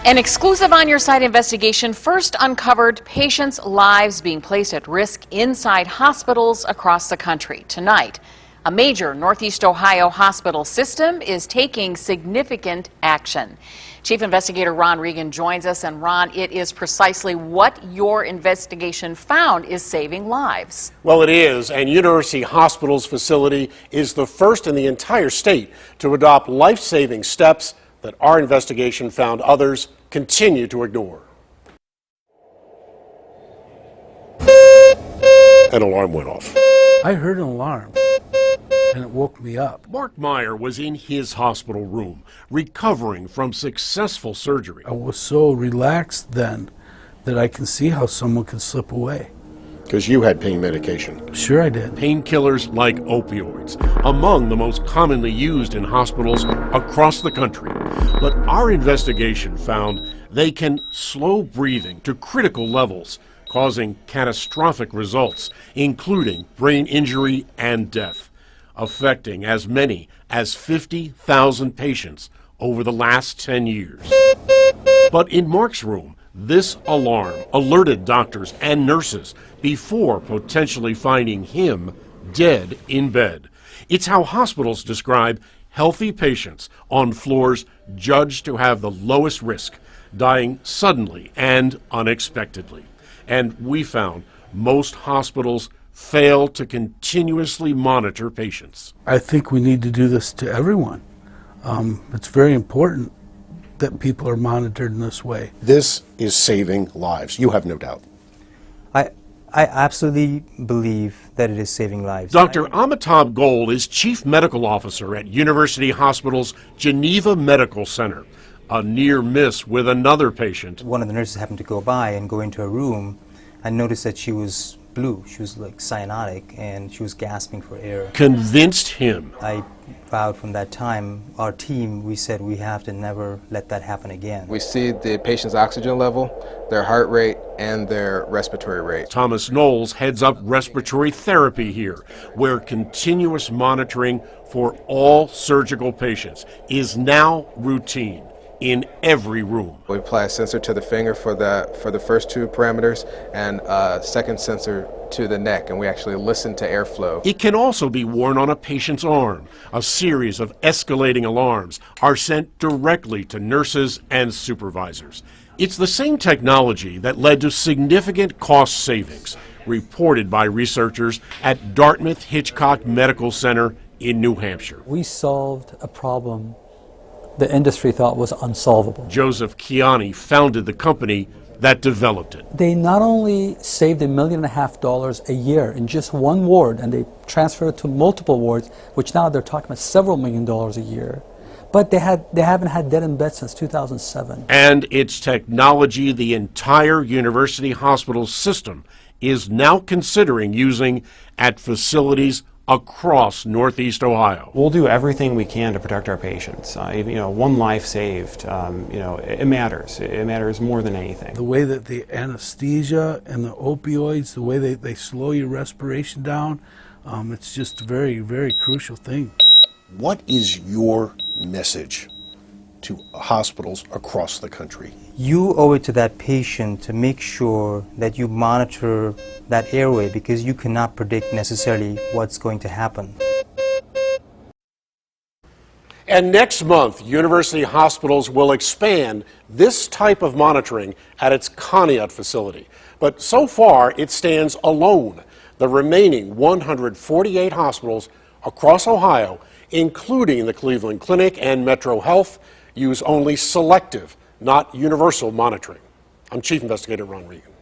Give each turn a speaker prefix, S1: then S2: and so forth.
S1: An exclusive on your site investigation first uncovered patients' lives being placed at risk inside hospitals across the country. Tonight, a major Northeast Ohio hospital system is taking significant action. Chief Investigator Ron Regan joins us, and Ron, it is precisely what your investigation found is saving lives.
S2: Well, it is, and University Hospital's facility is the first in the entire state to adopt life-saving steps that our investigation found others continue to ignore. An alarm went off.
S3: I heard an alarm, and it woke me up.
S2: Mark Meyer was in his hospital room, recovering from successful surgery.
S3: I was so relaxed then that I can see how someone can slip away.
S2: Because you had pain medication.
S3: Sure I did.
S2: Painkillers like opioids, among the most commonly used in hospitals across the country. But our investigation found they can slow breathing to critical levels, causing catastrophic results, including brain injury and death, affecting as many as 50,000 patients over the last 10 years. But in Mark's room, this alarm alerted doctors and nurses before potentially finding him dead in bed. It's how hospitals describe healthy patients on floors judged to have the lowest risk, dying suddenly and unexpectedly. And we found most hospitals fail to continuously monitor patients.
S3: I think we need to do this to everyone. It's very important that people are monitored in this way.
S2: This is saving lives, you have no doubt.
S4: I absolutely believe that it is saving lives.
S2: Dr. Amitabh Goel is Chief Medical Officer at University Hospital's Geneva Medical Center. A near miss with another patient.
S4: One of the nurses happened to go by and go into her room and noticed that she was blue. She was like cyanotic and she was gasping for air.
S2: Convinced him.
S4: I vowed from that time, our team, we said we have to never let that happen again.
S5: We see the patient's oxygen level, their heart rate, and their respiratory rate.
S2: Thomas Knowles heads up respiratory therapy here, where continuous monitoring for all surgical patients is now routine in every room.
S5: We apply a sensor to the finger for the first two parameters and a second sensor to the neck, and we actually listen to airflow.
S2: It can also be worn on a patient's arm. A series of escalating alarms are sent directly to nurses and supervisors. It's the same technology that led to significant cost savings, reported by researchers at Dartmouth Hitchcock Medical Center in New Hampshire.
S6: We solved a problem the industry thought was unsolvable.
S2: Joseph Kiani founded the company that developed it.
S6: They not only saved $1.5 million a year in just one ward, and they transferred it to multiple wards, which now they're talking about several $1 million a year. But they haven't had dead in bed since 2007.
S2: And it's technology the entire University Hospital system is now considering using at facilities across Northeast Ohio.
S7: We'll do everything we can to protect our patients. One life saved, it matters. It matters more than anything.
S3: The way that the anesthesia and the opioids, the way they slow your respiration down, it's just a very, very crucial thing.
S2: What is your message to hospitals across the country?
S4: You owe it to that patient to make sure that you monitor that airway, because you cannot predict necessarily what's going to happen.
S2: And next month, University Hospitals will expand this type of monitoring at its Conneaut facility. But so far, it stands alone. The remaining 148 hospitals across Ohio, including the Cleveland Clinic and Metro Health, use only selective, not universal monitoring. I'm Chief Investigator Ron Regan.